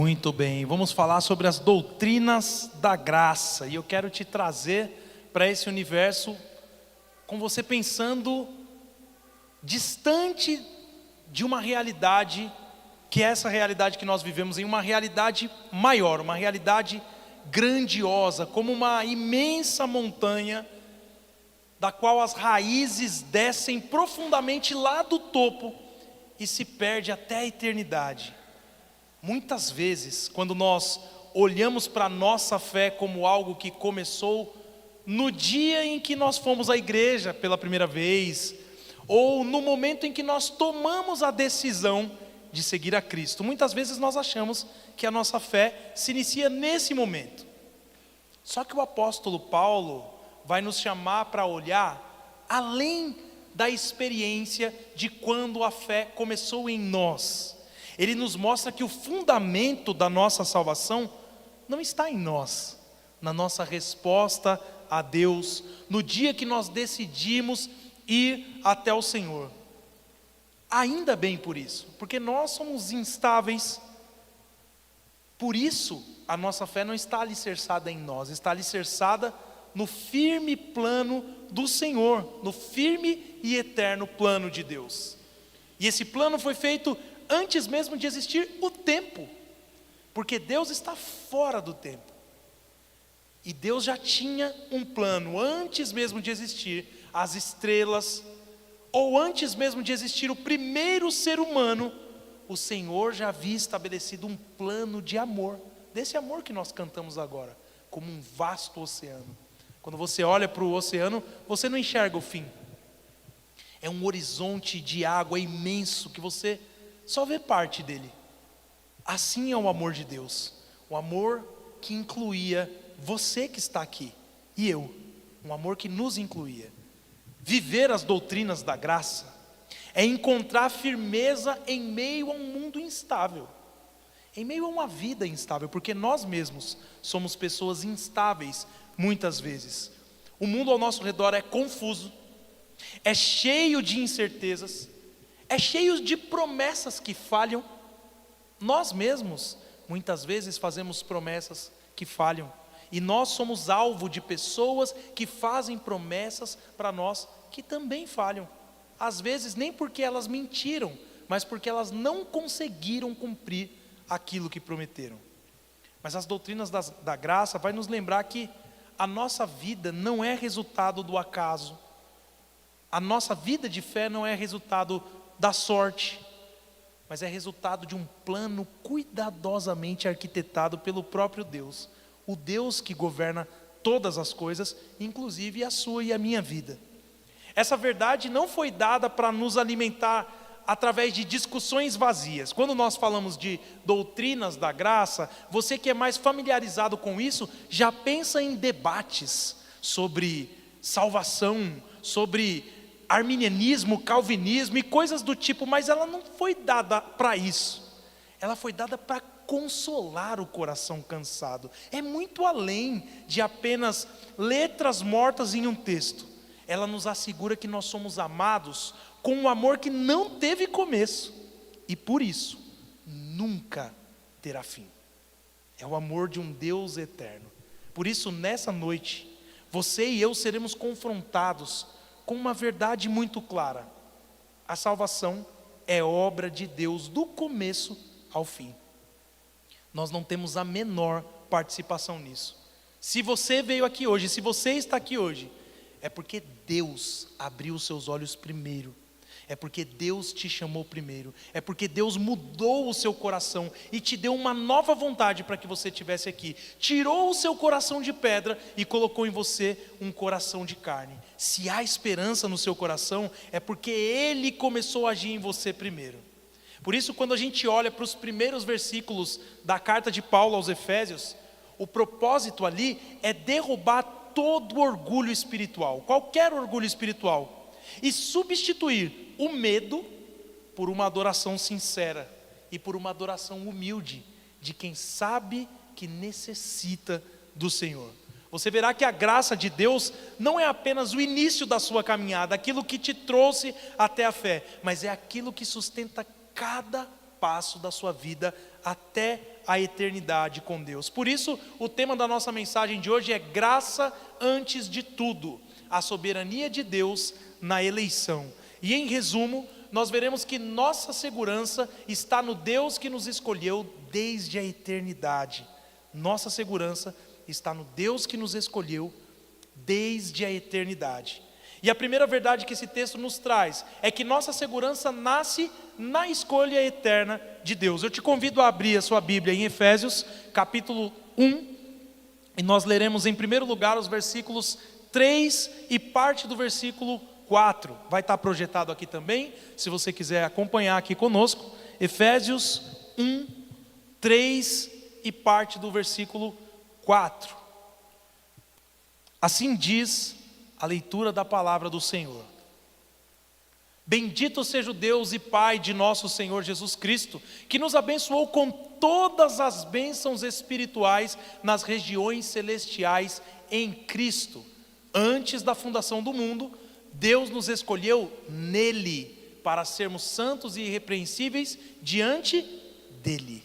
Muito bem, vamos falar sobre as doutrinas da graça. E eu quero te trazer para esse universo com você pensando distante de uma realidade, que é essa realidade que nós vivemos, em uma realidade maior, uma realidade grandiosa, como uma imensa montanha, da qual as raízes descem profundamente lá do topo e se perde até a eternidade. Muitas vezes, quando nós olhamos para a nossa fé como algo que começou no dia em que nós fomos à igreja pela primeira vez, ou no momento em que nós tomamos a decisão de seguir a Cristo, muitas vezes nós achamos que a nossa fé se inicia nesse momento. Só que o apóstolo Paulo vai nos chamar para olhar além da experiência de quando a fé começou em nós. Ele nos mostra que o fundamento da nossa salvação não está em nós, na nossa resposta a Deus, no dia que nós decidimos ir até o Senhor. Ainda bem por isso, porque nós somos instáveis. Por isso, a nossa fé não está alicerçada em nós, está alicerçada no firme plano do Senhor, no firme e eterno plano de Deus. E esse plano foi feito antes mesmo de existir o tempo, porque Deus está fora do tempo. E Deus já tinha um plano antes mesmo de existir as estrelas, ou antes mesmo de existir o primeiro ser humano. O Senhor já havia estabelecido um plano de amor, desse amor que nós cantamos agora, como um vasto oceano. Quando você olha para o oceano, você não enxerga o fim. É um horizonte de água imenso que você só vê parte dele. Assim é o amor de Deus, o amor que incluía você que está aqui e eu, um amor que nos incluía. Viver as doutrinas da graça é encontrar firmeza em meio a um mundo instável, em meio a uma vida instável, porque nós mesmos somos pessoas instáveis muitas vezes. O mundo ao nosso redor é confuso, é cheio de incertezas, é cheio de promessas que falham. Nós mesmos muitas vezes fazemos promessas que falham, e nós somos alvo de pessoas que fazem promessas para nós que também falham. Às vezes nem porque elas mentiram, mas porque elas não conseguiram cumprir aquilo que prometeram. Mas as doutrinas da graça vai nos lembrar que a nossa vida não é resultado do acaso, a nossa vida de fé não é resultado da sorte, mas é resultado de um plano cuidadosamente arquitetado pelo próprio Deus, o Deus que governa todas as coisas, inclusive a sua e a minha vida. Essa verdade não foi dada para nos alimentar através de discussões vazias. Quando nós falamos de doutrinas da graça, você que é mais familiarizado com isso, já pensa em debates sobre salvação, sobre arminianismo, calvinismo e coisas do tipo, mas ela não foi dada para isso. Ela foi dada para consolar o coração cansado. É muito além de apenas letras mortas em um texto. Ela nos assegura que nós somos amados com um amor que não teve começo e por isso nunca terá fim. É o amor de um Deus eterno. Por isso, nessa noite, você e eu seremos confrontados com uma verdade muito clara: a salvação é obra de Deus do começo ao fim. Nós não temos a menor participação nisso. Se você veio aqui hoje, se você está aqui hoje, é porque Deus abriu os seus olhos primeiro, é porque Deus te chamou primeiro, é porque Deus mudou o seu coração e te deu uma nova vontade para que você estivesse aqui. Tirou o seu coração de pedra e colocou em você um coração de carne. Se há esperança no seu coração, é porque Ele começou a agir em você primeiro. Por isso, quando a gente olha para os primeiros versículos da carta de Paulo aos Efésios, o propósito ali é derrubar todo orgulho espiritual, qualquer orgulho espiritual, e substituir o medo por uma adoração sincera e por uma adoração humilde de quem sabe que necessita do Senhor. Você verá que a graça de Deus não é apenas o início da sua caminhada, aquilo que te trouxe até a fé, mas é aquilo que sustenta cada passo da sua vida até a eternidade com Deus. Por isso, o tema da nossa mensagem de hoje é graça antes de tudo, a soberania de Deus na eleição. E em resumo, nós veremos que nossa segurança está no Deus que nos escolheu desde a eternidade. Nossa segurança está no Deus que nos escolheu desde a eternidade. E a primeira verdade que esse texto nos traz é que nossa segurança nasce na escolha eterna de Deus. Eu te convido a abrir a sua Bíblia em Efésios, capítulo 1, e nós leremos em primeiro lugar os versículos 3 e parte do versículo 4. Vai estar projetado aqui também, se você quiser acompanhar aqui conosco. Efésios 1, 3 e parte do versículo 4. Assim diz a leitura da palavra do Senhor. Bendito seja o Deus e Pai de nosso Senhor Jesus Cristo, que nos abençoou com todas as bênçãos espirituais nas regiões celestiais em Cristo. Antes da fundação do mundo, Deus nos escolheu nele para sermos santos e irrepreensíveis diante dele.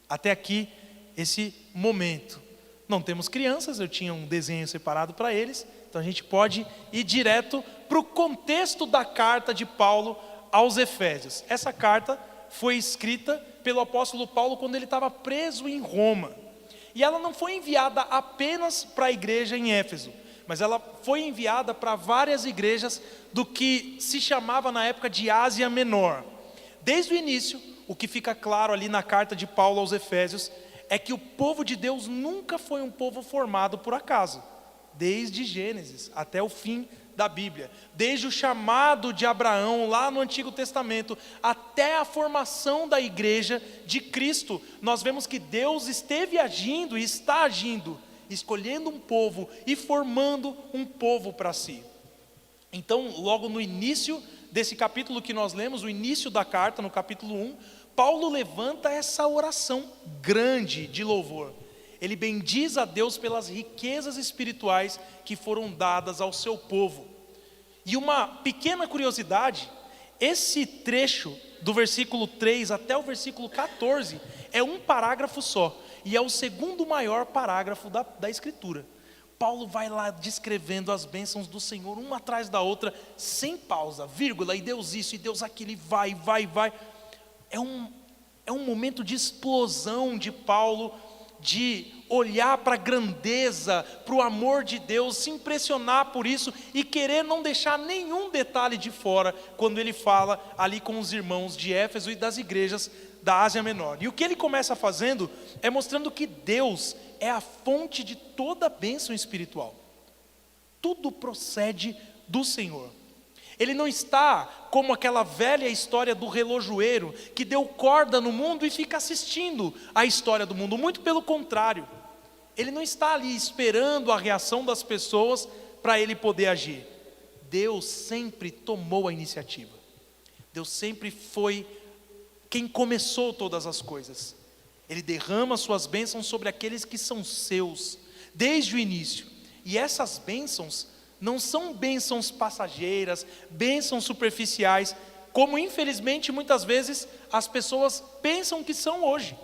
Até aqui, esse momento. Não temos crianças, eu tinha um desenho separado para eles, então a gente pode ir direto para o contexto da carta de Paulo aos Efésios. Essa carta foi escrita pelo apóstolo Paulo quando ele estava preso em Roma. E ela não foi enviada apenas para a igreja em Éfeso, mas ela foi enviada para várias igrejas do que se chamava na época de Ásia Menor. Desde o início, o que fica claro ali na carta de Paulo aos Efésios é que o povo de Deus nunca foi um povo formado por acaso. Desde Gênesis até o fim da Bíblia, desde o chamado de Abraão lá no Antigo Testamento até a formação da igreja de Cristo, nós vemos que Deus esteve agindo e está agindo, escolhendo um povo e formando um povo para si. Então, logo no início desse capítulo que nós lemos, o início da carta, no capítulo 1, Paulo levanta essa oração grande de louvor. Ele bendiz a Deus pelas riquezas espirituais que foram dadas ao seu povo. E uma pequena curiosidade, esse trecho do versículo 3 até o versículo 14 é um parágrafo só, e é o segundo maior parágrafo da Escritura. Paulo vai lá descrevendo as bênçãos do Senhor, uma atrás da outra, sem pausa, vírgula, e Deus isso, e Deus aquilo, e vai. É um momento de explosão de Paulo, de olhar para a grandeza, para o amor de Deus, se impressionar por isso e querer não deixar nenhum detalhe de fora quando ele fala ali com os irmãos de Éfeso e das igrejas da Ásia Menor. E o que ele começa fazendo é mostrando que Deus é a fonte de toda a bênção espiritual. Tudo procede do Senhor. Ele não está como aquela velha história do relojoeiro que deu corda no mundo e fica assistindo a história do mundo. Muito pelo contrário. Ele não está ali esperando a reação das pessoas para ele poder agir. Deus sempre tomou a iniciativa. Deus sempre foi quem começou todas as coisas. Ele derrama suas bênçãos sobre aqueles que são seus, desde o início. E essas bênçãos não são bênçãos passageiras, bênçãos superficiais, como infelizmente muitas vezes as pessoas pensam que são hoje.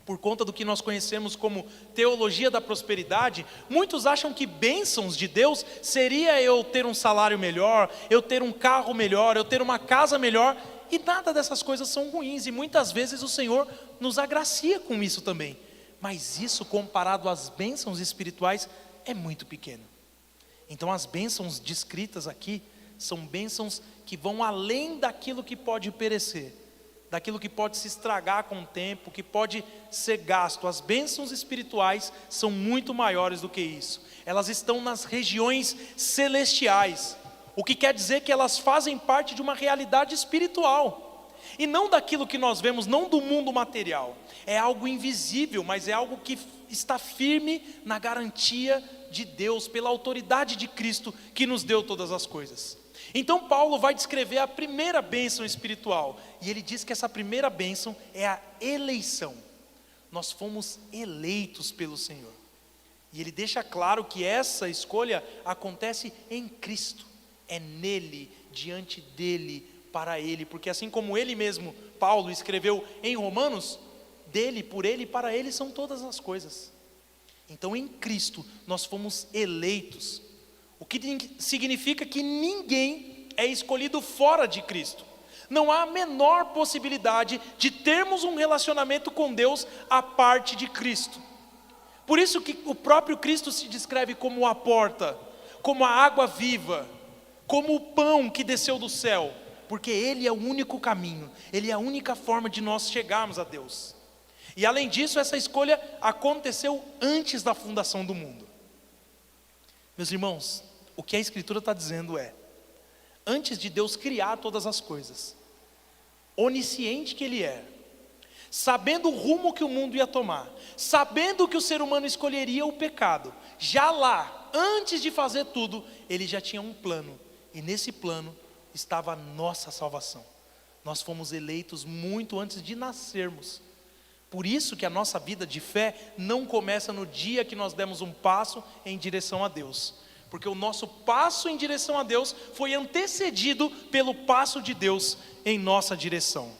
Por conta do que nós conhecemos como teologia da prosperidade, muitos acham que bênçãos de Deus seria eu ter um salário melhor, eu ter um carro melhor, eu ter uma casa melhor, e nada dessas coisas são ruins, e muitas vezes o Senhor nos agracia com isso também. Mas isso, comparado às bênçãos espirituais, é muito pequeno. Então as bênçãos descritas aqui são bênçãos que vão além daquilo que pode perecer, daquilo que pode se estragar com o tempo, que pode ser gasto. As bênçãos espirituais são muito maiores do que isso. Elas estão nas regiões celestiais, o que quer dizer que elas fazem parte de uma realidade espiritual, e não daquilo que nós vemos, não do mundo material. É algo invisível, mas é algo que está firme na garantia de Deus, pela autoridade de Cristo que nos deu todas as coisas. Então Paulo vai descrever a primeira bênção espiritual, e ele diz que essa primeira bênção é a eleição. Nós fomos eleitos pelo Senhor, e ele deixa claro que essa escolha acontece em Cristo, é nele, diante dele, para ele, porque assim como ele mesmo, Paulo, escreveu em Romanos, Dele, por Ele e para Ele são todas as coisas. Então em Cristo nós fomos eleitos, o que significa que ninguém é escolhido fora de Cristo. Não há a menor possibilidade de termos um relacionamento com Deus à parte de Cristo. Por isso que o próprio Cristo se descreve como a porta, como a água viva, como o pão que desceu do céu, porque Ele é o único caminho, Ele é a única forma de nós chegarmos a Deus. E além disso, essa escolha aconteceu antes da fundação do mundo. Meus irmãos, o que a Escritura está dizendo é: antes de Deus criar todas as coisas, onisciente que Ele é, sabendo o rumo que o mundo ia tomar, sabendo que o ser humano escolheria o pecado, já lá, antes de fazer tudo, Ele já tinha um plano, e nesse plano estava a nossa salvação. Nós fomos eleitos muito antes de nascermos. Por isso que a nossa vida de fé não começa no dia que nós demos um passo em direção a Deus, porque o nosso passo em direção a Deus foi antecedido pelo passo de Deus em nossa direção.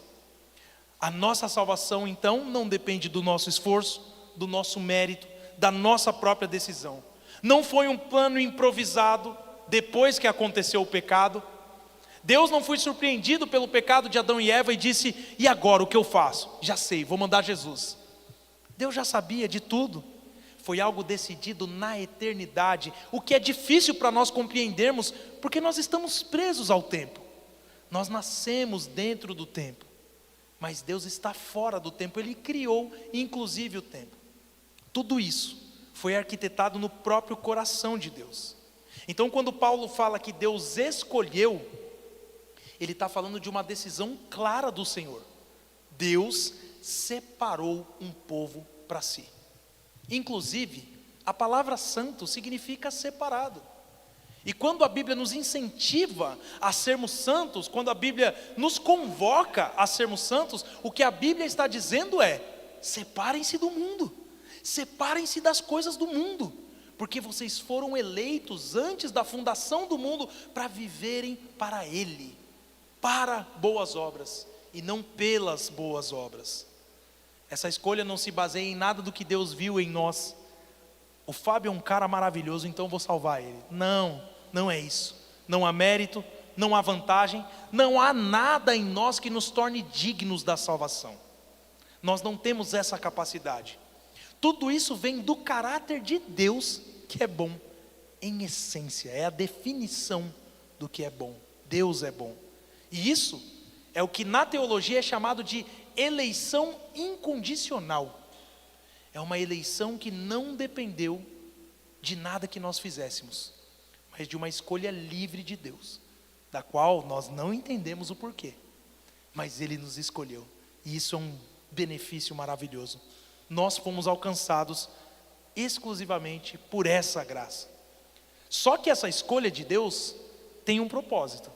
A nossa salvação então não depende do nosso esforço, do nosso mérito, da nossa própria decisão. Não foi um plano improvisado depois que aconteceu o pecado. Deus não foi surpreendido pelo pecado de Adão e Eva e disse: e agora o que eu faço? Já sei, vou mandar Jesus. Deus já sabia de tudo. Foi algo decidido na eternidade, o que é difícil para nós compreendermos, porque nós estamos presos ao tempo. Nós nascemos dentro do tempo, mas Deus está fora do tempo. Ele criou inclusive o tempo. Tudo isso foi arquitetado no próprio coração de Deus. Então quando Paulo fala que Deus escolheu, ele está falando de uma decisão clara do Senhor. Deus separou um povo para si. Inclusive, a palavra santo significa separado. E quando a Bíblia nos incentiva a sermos santos, quando a Bíblia nos convoca a sermos santos, o que a Bíblia está dizendo é: separem-se do mundo, separem-se das coisas do mundo, porque vocês foram eleitos antes da fundação do mundo para viverem para Ele, para boas obras e não pelas boas obras. Essa escolha não se baseia em nada do que Deus viu em nós. O Fábio é um cara maravilhoso, então vou salvar ele. Não, não é isso. Não há mérito, não há vantagem, não há nada em nós que nos torne dignos da salvação. Nós não temos essa capacidade. Tudo isso vem do caráter de Deus, que é bom. Em essência, é a definição do que é bom. Deus é bom. E isso é o que na teologia é chamado de eleição incondicional. É uma eleição que não dependeu de nada que nós fizéssemos, mas de uma escolha livre de Deus, da qual nós não entendemos o porquê, mas Ele nos escolheu, e isso é um benefício maravilhoso. Nós fomos alcançados exclusivamente por essa graça. Só que essa escolha de Deus tem um propósito.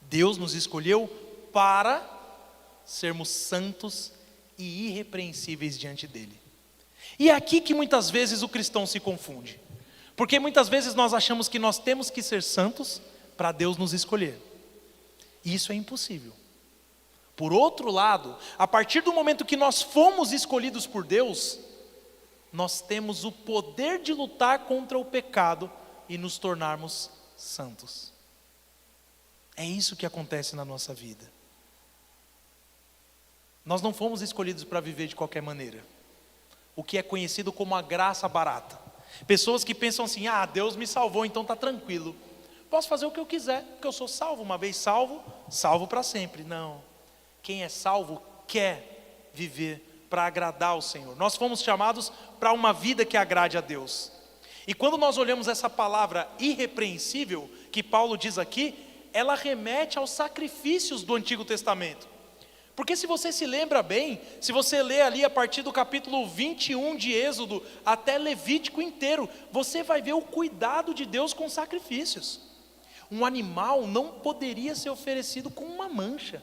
Deus nos escolheu para sermos santos e irrepreensíveis diante dele. E é aqui que muitas vezes o cristão se confunde, porque muitas vezes nós achamos que nós temos que ser santos para Deus nos escolher, e isso é impossível. Por outro lado, a partir do momento que nós fomos escolhidos por Deus, nós temos o poder de lutar contra o pecado e nos tornarmos santos. É isso que acontece na nossa vida. Nós não fomos escolhidos para viver de qualquer maneira, o que é conhecido como a graça barata. Pessoas que pensam assim: ah, Deus me salvou, então está tranquilo, posso fazer o que eu quiser, porque eu sou salvo, uma vez salvo, salvo para sempre. Não, quem é salvo quer viver para agradar ao Senhor. Nós fomos chamados para uma vida que agrade a Deus. E quando nós olhamos essa palavra irrepreensível, que Paulo diz aqui, ela remete aos sacrifícios do Antigo Testamento. Porque se você se lembra bem, se você lê ali a partir do capítulo 21 de Êxodo até Levítico inteiro, você vai ver o cuidado de Deus com sacrifícios. Um animal não poderia ser oferecido com uma mancha,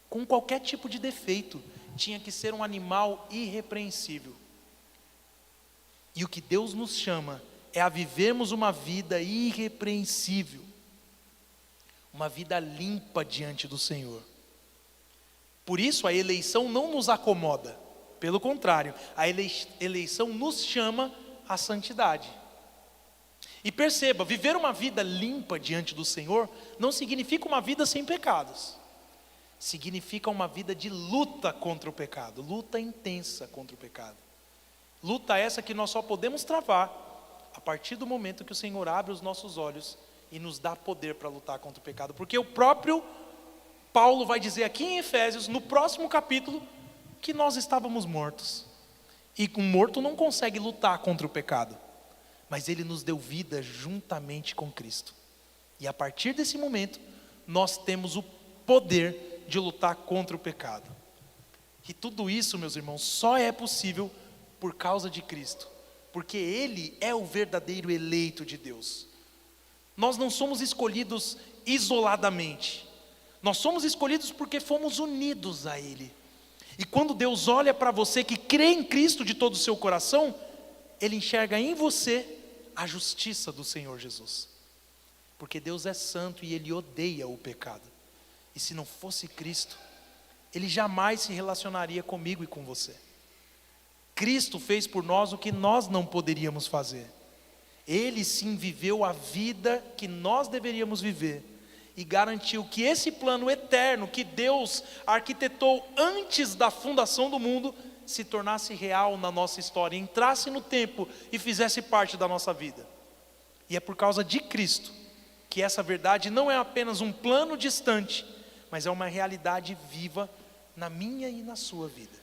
com qualquer tipo de defeito. Tinha que ser um animal irrepreensível. E o que Deus nos chama é a vivermos uma vida irrepreensível, uma vida limpa diante do Senhor. Por isso a eleição não nos acomoda. Pelo contrário, a eleição nos chama à santidade. E perceba, viver uma vida limpa diante do Senhor não significa uma vida sem pecados. Significa uma vida de luta contra o pecado, luta intensa contra o pecado. Luta essa que nós só podemos travar a partir do momento que o Senhor abre os nossos olhos e nos dá poder para lutar contra o pecado. Porque o próprio Paulo vai dizer aqui em Efésios, no próximo capítulo, que nós estávamos mortos. E um morto não consegue lutar contra o pecado. Mas ele nos deu vida juntamente com Cristo. E a partir desse momento, nós temos o poder de lutar contra o pecado. E tudo isso, meus irmãos, só é possível por causa de Cristo. Porque Ele é o verdadeiro eleito de Deus. Nós não somos escolhidos isoladamente. Nós somos escolhidos porque fomos unidos a Ele. E quando Deus olha para você que crê em Cristo de todo o seu coração, Ele enxerga em você a justiça do Senhor Jesus. Porque Deus é santo e Ele odeia o pecado. E se não fosse Cristo, Ele jamais se relacionaria comigo e com você. Cristo fez por nós o que nós não poderíamos fazer. Ele sim viveu a vida que nós deveríamos viver. E garantiu que esse plano eterno que Deus arquitetou antes da fundação do mundo se tornasse real na nossa história, entrasse no tempo e fizesse parte da nossa vida. E é por causa de Cristo que essa verdade não é apenas um plano distante, mas é uma realidade viva na minha e na sua vida.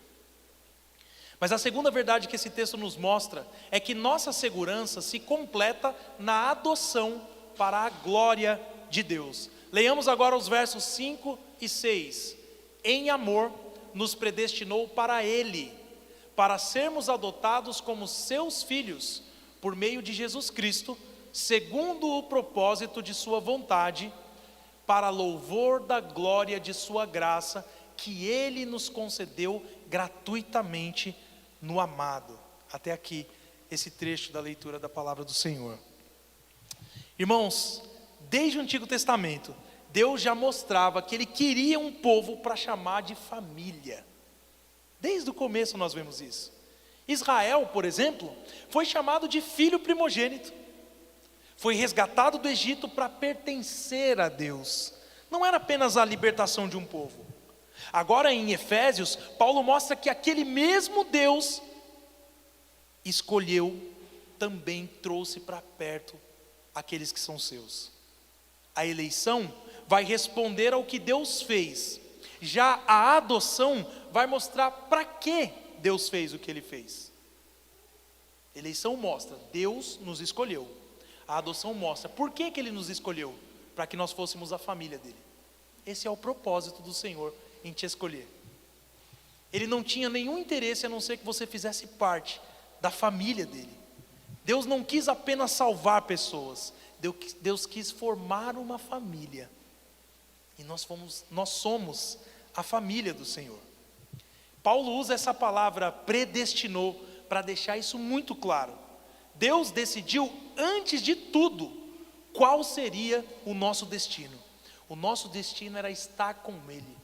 Mas a segunda verdade que esse texto nos mostra é que nossa segurança se completa na adoção para a glória de Deus. Leiamos agora os versos 5 e 6. Em amor nos predestinou para Ele, para sermos adotados como seus filhos, por meio de Jesus Cristo, segundo o propósito de sua vontade, para louvor da glória de sua graça, que Ele nos concedeu gratuitamente no amado. Até aqui, esse trecho da leitura da palavra do Senhor. Irmãos, desde o Antigo Testamento, Deus já mostrava que Ele queria um povo para chamar de família. Desde o começo nós vemos isso. Israel, por exemplo, foi chamado de filho primogênito. Foi resgatado do Egito para pertencer a Deus. Não era apenas a libertação de um povo. Agora em Efésios, Paulo mostra que aquele mesmo Deus escolheu, também trouxe para perto aqueles que são seus. A eleição vai responder ao que Deus fez. Já a adoção vai mostrar para que Deus fez o que Ele fez. A eleição mostra, Deus nos escolheu. A adoção mostra, por que Ele nos escolheu? Para que nós fôssemos a família dEle. Esse é o propósito do Senhor em te escolher. Ele não tinha nenhum interesse a não ser que você fizesse parte da família dEle. Deus não quis apenas salvar pessoas, Deus quis formar uma família. E nós somos a família do Senhor. Paulo usa essa palavra predestinou para deixar isso muito claro. Deus decidiu antes de tudo qual seria o nosso destino. O nosso destino era estar com Ele.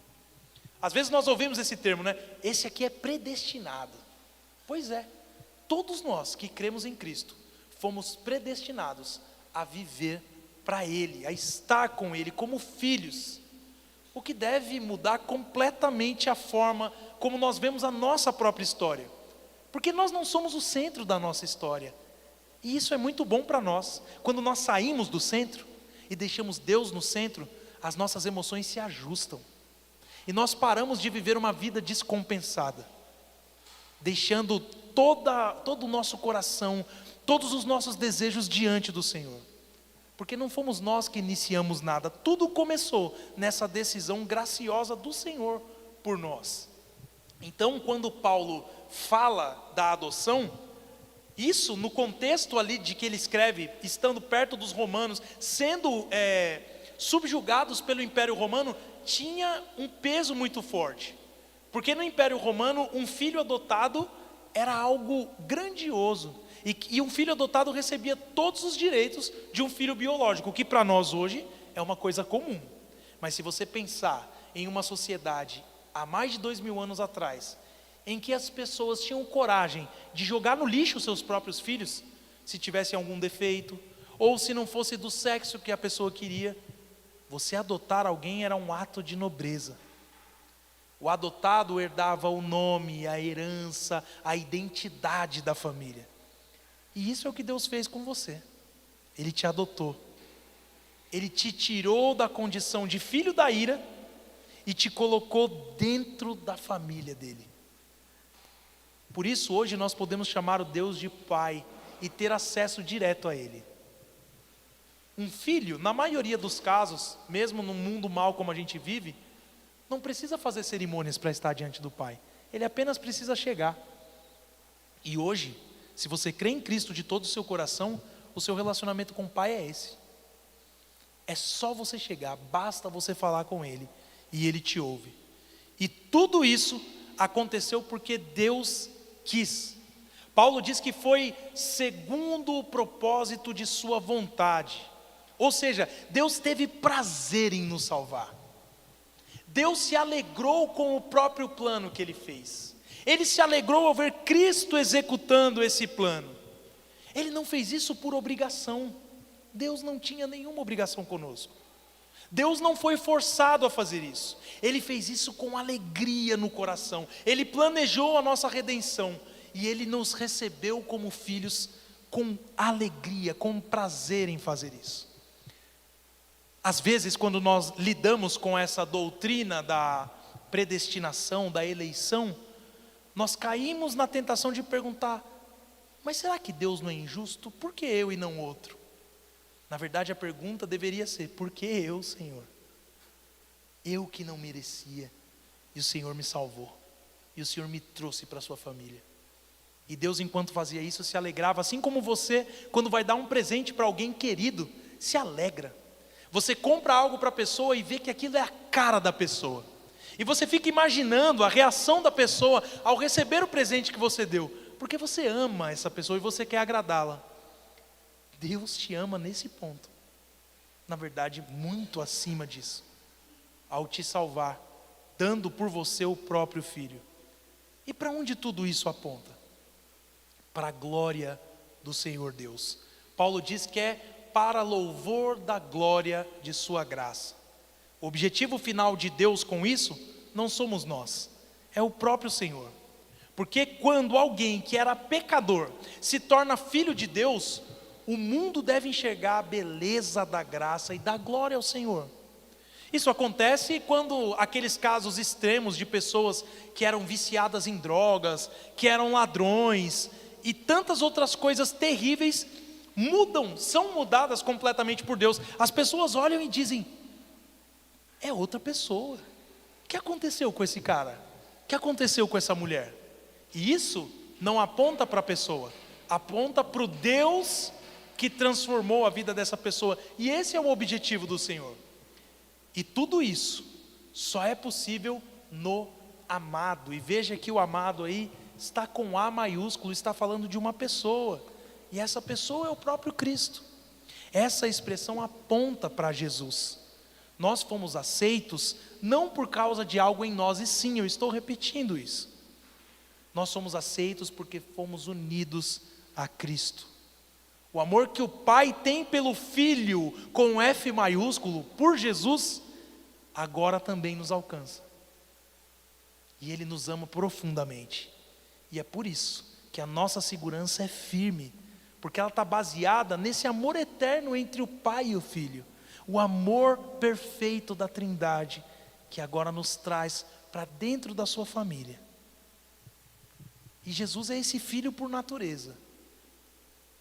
Às vezes nós ouvimos esse termo, né? Esse aqui é predestinado. Pois é, todos nós que cremos em Cristo fomos predestinados a viver para Ele, a estar com Ele como filhos. O que deve mudar completamente a forma como nós vemos a nossa própria história. Porque nós não somos o centro da nossa história. E isso é muito bom para nós. Quando nós saímos do centro e deixamos Deus no centro, as nossas emoções se ajustam. E nós paramos de viver uma vida descompensada, deixando todo o nosso coração, todos os nossos desejos diante do Senhor. Porque não fomos nós que iniciamos nada, tudo começou nessa decisão graciosa do Senhor por nós. Então, quando Paulo fala da adoção, isso no contexto ali de que ele escreve, estando perto dos romanos, sendo subjugados pelo Império Romano, tinha um peso muito forte. Porque no Império Romano, um filho adotado era algo grandioso. E um filho adotado recebia todos os direitos de um filho biológico, o que para nós hoje é uma coisa comum. Mas se você pensar em uma sociedade há mais de 2000 anos atrás, em que as pessoas tinham coragem de jogar no lixo os seus próprios filhos, se tivessem algum defeito, ou se não fosse do sexo que a pessoa queria. Você adotar alguém era um ato de nobreza. O adotado herdava o nome, a herança, a identidade da família. E isso é o que Deus fez com você. Ele te adotou. Ele te tirou da condição de filho da ira e te colocou dentro da família dele. Por isso hoje nós podemos chamar o Deus de Pai e ter acesso direto a Ele. Um filho, na maioria dos casos, mesmo num mundo mau como a gente vive, não precisa fazer cerimônias para estar diante do Pai. Ele apenas precisa chegar. E hoje, se você crê em Cristo de todo o seu coração, o seu relacionamento com o Pai é esse. É só você chegar, basta você falar com Ele, e Ele te ouve. E tudo isso aconteceu porque Deus quis. Paulo diz que foi segundo o propósito de sua vontade. Ou seja, Deus teve prazer em nos salvar. Deus se alegrou com o próprio plano que Ele fez. Ele se alegrou ao ver Cristo executando esse plano. Ele não fez isso por obrigação. Deus não tinha nenhuma obrigação conosco. Deus não foi forçado a fazer isso. Ele fez isso com alegria no coração. Ele planejou a nossa redenção. E Ele nos recebeu como filhos com alegria, com prazer em fazer isso. Às vezes, quando nós lidamos com essa doutrina da predestinação, da eleição, nós caímos na tentação de perguntar: mas será que Deus não é injusto? Por que eu e não outro? Na verdade, a pergunta deveria ser: por que eu, Senhor? Eu que não merecia, e o Senhor me salvou, e o Senhor me trouxe para a sua família. E Deus, enquanto fazia isso, se alegrava, assim como você, quando vai dar um presente para alguém querido, se alegra. Você compra algo para a pessoa e vê que aquilo é a cara da pessoa. E você fica imaginando a reação da pessoa ao receber o presente que você deu. Porque você ama essa pessoa e você quer agradá-la. Deus te ama nesse ponto. Na verdade, muito acima disso. Ao te salvar, dando por você o próprio Filho. E para onde tudo isso aponta? Para a glória do Senhor Deus. Paulo diz que é para louvor da glória de sua graça. O objetivo final de Deus com isso não somos nós, é o próprio Senhor. Porque quando alguém que era pecador se torna filho de Deus, o mundo deve enxergar a beleza da graça e da glória ao Senhor. Isso acontece quando aqueles casos extremos de pessoas que eram viciadas em drogas, que eram ladrões e tantas outras coisas terríveis são mudadas completamente por Deus. As pessoas olham e dizem: é outra pessoa. O que aconteceu com esse cara? O que aconteceu com essa mulher? E isso não aponta para a pessoa, aponta para o Deus que transformou a vida dessa pessoa. E esse é o objetivo do Senhor. E tudo isso só é possível no amado. E veja que o amado aí está com A maiúsculo, está falando de uma pessoa. E essa pessoa é o próprio Cristo. Essa expressão aponta para Jesus. Nós fomos aceitos não por causa de algo em nós, e sim, eu estou repetindo isso. Nós somos aceitos porque fomos unidos a Cristo. O amor que o Pai tem pelo Filho, com F maiúsculo, por Jesus, agora também nos alcança. E Ele nos ama profundamente. E é por isso que a nossa segurança é firme, porque ela está baseada nesse amor eterno entre o Pai e o Filho. O amor perfeito da Trindade, que agora nos traz para dentro da sua família. E Jesus é esse Filho por natureza.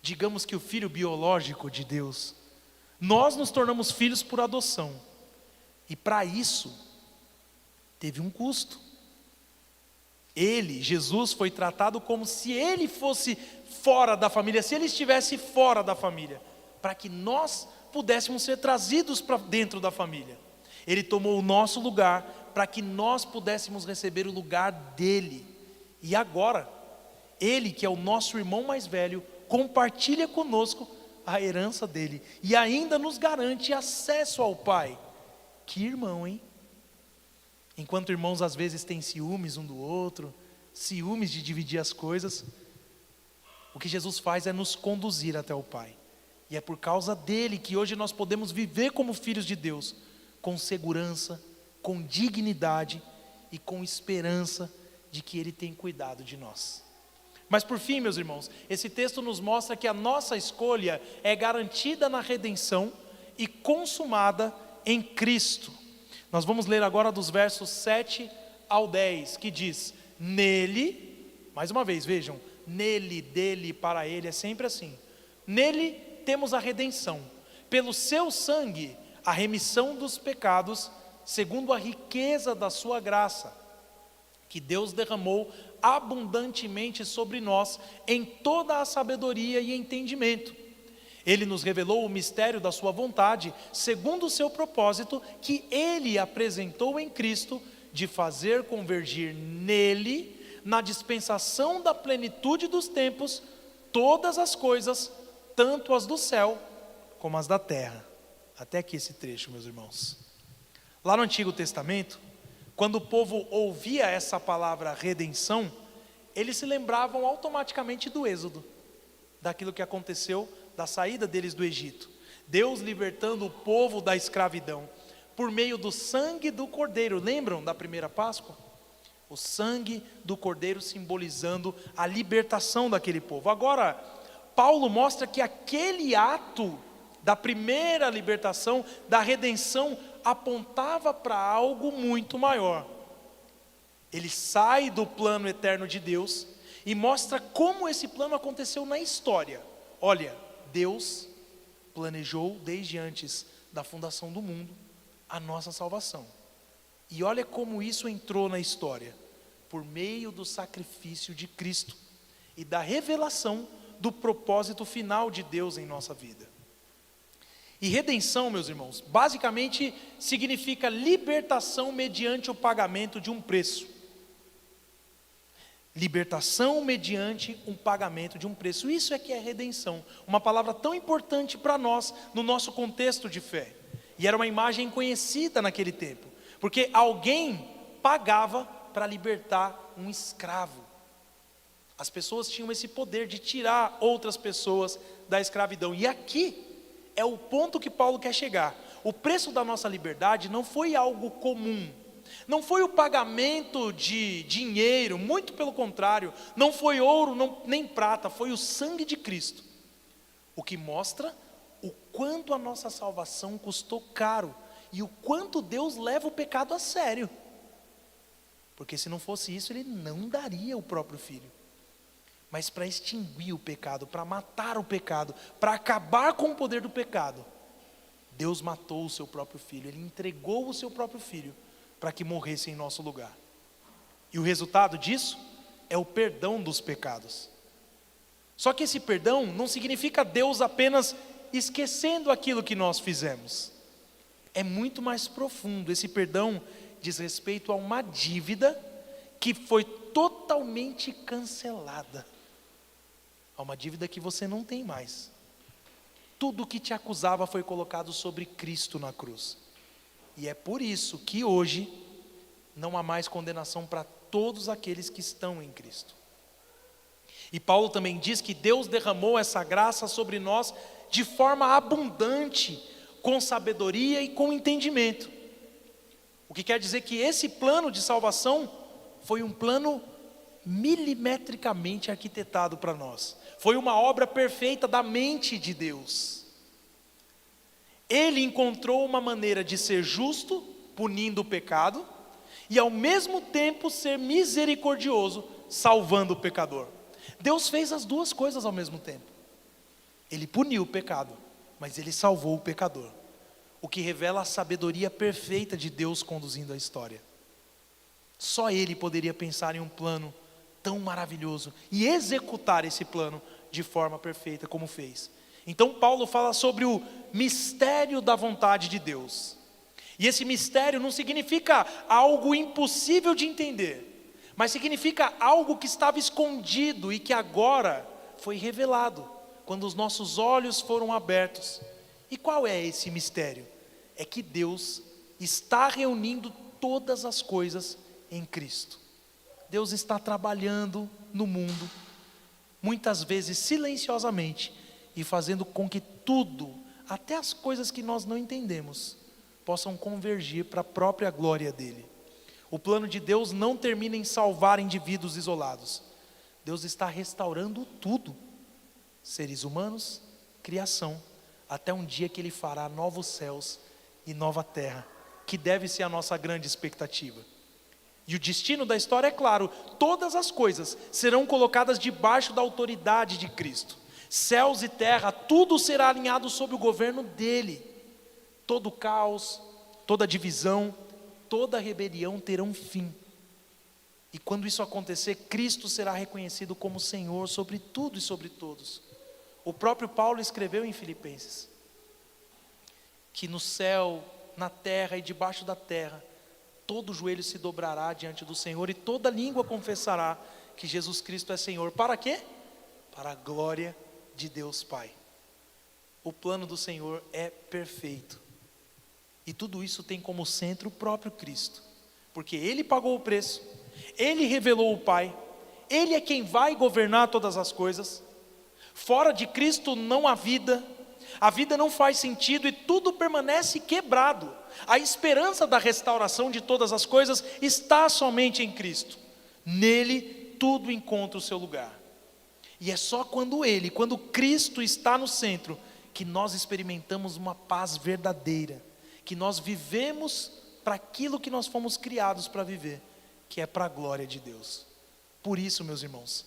Digamos que o Filho biológico de Deus. Nós nos tornamos filhos por adoção. E para isso, teve um custo. Ele, Jesus, foi tratado como se Ele fosse fora da família, se Ele estivesse fora da família, para que nós pudéssemos ser trazidos para dentro da família. Ele tomou o nosso lugar, para que nós pudéssemos receber o lugar dele. E agora, Ele, que é o nosso irmão mais velho, compartilha conosco a herança dele, e ainda nos garante acesso ao Pai. Que irmão, hein? Enquanto irmãos às vezes têm ciúmes um do outro, ciúmes de dividir as coisas, o que Jesus faz é nos conduzir até o Pai. E é por causa dele que hoje nós podemos viver como filhos de Deus, com segurança, com dignidade e com esperança de que Ele tem cuidado de nós. Mas por fim, meus irmãos, esse texto nos mostra que a nossa escolha é garantida na redenção e consumada em Cristo. Nós vamos ler agora dos versos 7 ao 10, que diz: nele, mais uma vez, vejam, nele, dele, para ele, é sempre assim. Nele temos a redenção, pelo seu sangue, a remissão dos pecados, segundo a riqueza da sua graça, que Deus derramou abundantemente sobre nós, em toda a sabedoria e entendimento. Ele nos revelou o mistério da sua vontade, segundo o seu propósito, que Ele apresentou em Cristo, de fazer convergir nele, na dispensação da plenitude dos tempos, todas as coisas, tanto as do céu, como as da terra. Até aqui esse trecho, meus irmãos. Lá no Antigo Testamento, quando o povo ouvia essa palavra redenção, eles se lembravam automaticamente do Êxodo, daquilo que aconteceu, da saída deles do Egito. Deus libertando o povo da escravidão, por meio do sangue do Cordeiro. Lembram da primeira Páscoa? O sangue do Cordeiro simbolizando a libertação daquele povo. Agora, Paulo mostra que aquele ato da primeira libertação, da redenção, apontava para algo muito maior. Ele sai do plano eterno de Deus e mostra como esse plano aconteceu na história. Olha, Deus planejou desde antes da fundação do mundo a nossa salvação. E olha como isso entrou na história, por meio do sacrifício de Cristo e da revelação do propósito final de Deus em nossa vida. E redenção, meus irmãos, basicamente significa libertação mediante o pagamento de um preço. Libertação mediante um pagamento de um preço. Isso é que é redenção. Uma palavra tão importante para nós, no nosso contexto de fé. E era uma imagem conhecida naquele tempo. Porque alguém pagava para libertar um escravo. As pessoas tinham esse poder de tirar outras pessoas da escravidão. E aqui é o ponto que Paulo quer chegar. O preço da nossa liberdade não foi algo comum. Não foi o pagamento de dinheiro, muito pelo contrário. Não foi ouro, nem prata, foi o sangue de Cristo. O que mostra o quanto a nossa salvação custou caro. E o quanto Deus leva o pecado a sério. Porque se não fosse isso, Ele não daria o próprio Filho. Mas para extinguir o pecado, para matar o pecado, para acabar com o poder do pecado, Deus matou o seu próprio Filho. Ele entregou o seu próprio Filho para que morresse em nosso lugar. E o resultado disso é o perdão dos pecados. Só que esse perdão não significa Deus apenas esquecendo aquilo que nós fizemos. É muito mais profundo. Esse perdão diz respeito a uma dívida que foi totalmente cancelada. A uma dívida que você não tem mais. Tudo o que te acusava foi colocado sobre Cristo na cruz. E é por isso que hoje não há mais condenação para todos aqueles que estão em Cristo. E Paulo também diz que Deus derramou essa graça sobre nós de forma abundante, com sabedoria e com entendimento. O que quer dizer que esse plano de salvação foi um plano milimetricamente arquitetado para nós. Foi uma obra perfeita da mente de Deus. Ele encontrou uma maneira de ser justo, punindo o pecado, e ao mesmo tempo ser misericordioso, salvando o pecador. Deus fez as duas coisas ao mesmo tempo. Ele puniu o pecado, mas Ele salvou o pecador. O que revela a sabedoria perfeita de Deus conduzindo a história. Só Ele poderia pensar em um plano tão maravilhoso e executar esse plano de forma perfeita como fez. Então Paulo fala sobre o mistério da vontade de Deus. E esse mistério não significa algo impossível de entender, mas significa algo que estava escondido e que agora foi revelado, quando os nossos olhos foram abertos. E qual é esse mistério? É que Deus está reunindo todas as coisas em Cristo. Deus está trabalhando no mundo, muitas vezes silenciosamente, e fazendo com que tudo, até as coisas que nós não entendemos, possam convergir para a própria glória dele. O plano de Deus não termina em salvar indivíduos isolados. Deus está restaurando tudo, seres humanos, criação, até um dia que ele fará novos céus e nova terra, que deve ser a nossa grande expectativa. E o destino da história é claro: todas as coisas serão colocadas debaixo da autoridade de Cristo. Céus e terra, tudo será alinhado sob o governo dele. Todo caos, toda divisão, toda rebelião terão fim. E quando isso acontecer, Cristo será reconhecido como Senhor sobre tudo e sobre todos. O próprio Paulo escreveu em Filipenses que no céu, na terra e debaixo da terra, todo joelho se dobrará diante do Senhor e toda língua confessará que Jesus Cristo é Senhor. Para quê? Para a glória de Deus Pai. O plano do Senhor é perfeito. E tudo isso tem como centro o próprio Cristo. Porque Ele pagou o preço, Ele revelou o Pai, Ele é quem vai governar todas as coisas. Fora de Cristo não há vida, a vida não faz sentido e tudo permanece quebrado. A esperança da restauração de todas as coisas está somente em Cristo. Nele tudo encontra o seu lugar. E é só quando Cristo está no centro, que nós experimentamos uma paz verdadeira, que nós vivemos para aquilo que nós fomos criados para viver, que é para a glória de Deus. Por isso, meus irmãos,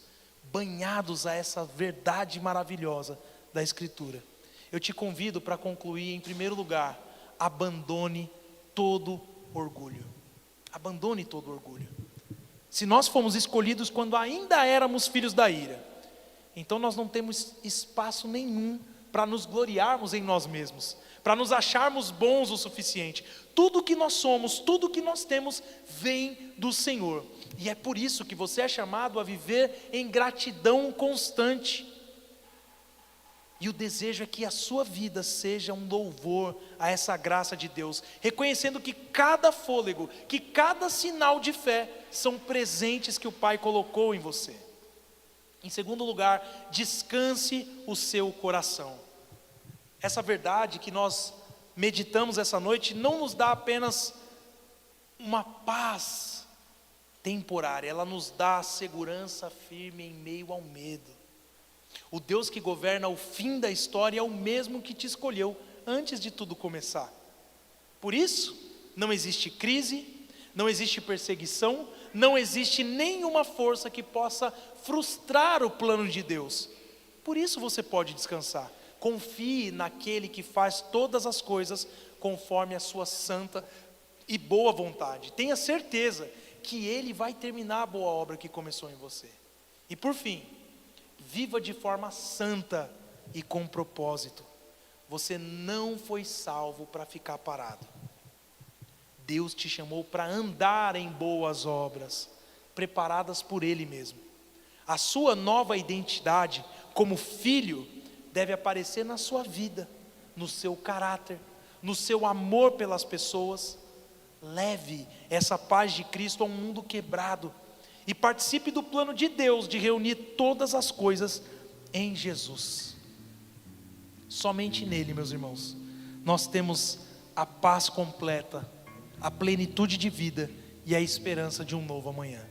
banhados a essa verdade maravilhosa da Escritura, eu te convido para concluir, em primeiro lugar, abandone todo orgulho. Abandone todo orgulho. Se nós fomos escolhidos quando ainda éramos filhos da ira, então nós não temos espaço nenhum para nos gloriarmos em nós mesmos, para nos acharmos bons o suficiente. Tudo que nós somos, tudo que nós temos, vem do Senhor. E é por isso que você é chamado a viver em gratidão constante. E o desejo é que a sua vida seja um louvor a essa graça de Deus, reconhecendo que cada fôlego, que cada sinal de fé são presentes que o Pai colocou em você. Em segundo lugar, descanse o seu coração. Essa verdade que nós meditamos essa noite não nos dá apenas uma paz temporária, ela nos dá segurança firme em meio ao medo. O Deus que governa o fim da história é o mesmo que te escolheu antes de tudo começar. Por isso, não existe crise, não existe perseguição, não existe nenhuma força que possa frustrar o plano de Deus. Por isso você pode descansar. Confie naquele que faz todas as coisas conforme a sua santa e boa vontade. Tenha certeza que Ele vai terminar a boa obra que começou em você. E por fim, viva de forma santa e com propósito. Você não foi salvo para ficar parado. Deus te chamou para andar em boas obras, preparadas por Ele mesmo. A sua nova identidade como filho deve aparecer na sua vida, no seu caráter, no seu amor pelas pessoas. Leve essa paz de Cristo a um mundo quebrado e participe do plano de Deus de reunir todas as coisas em Jesus. Somente nele, meus irmãos, nós temos a paz completa, a plenitude de vida e a esperança de um novo amanhã.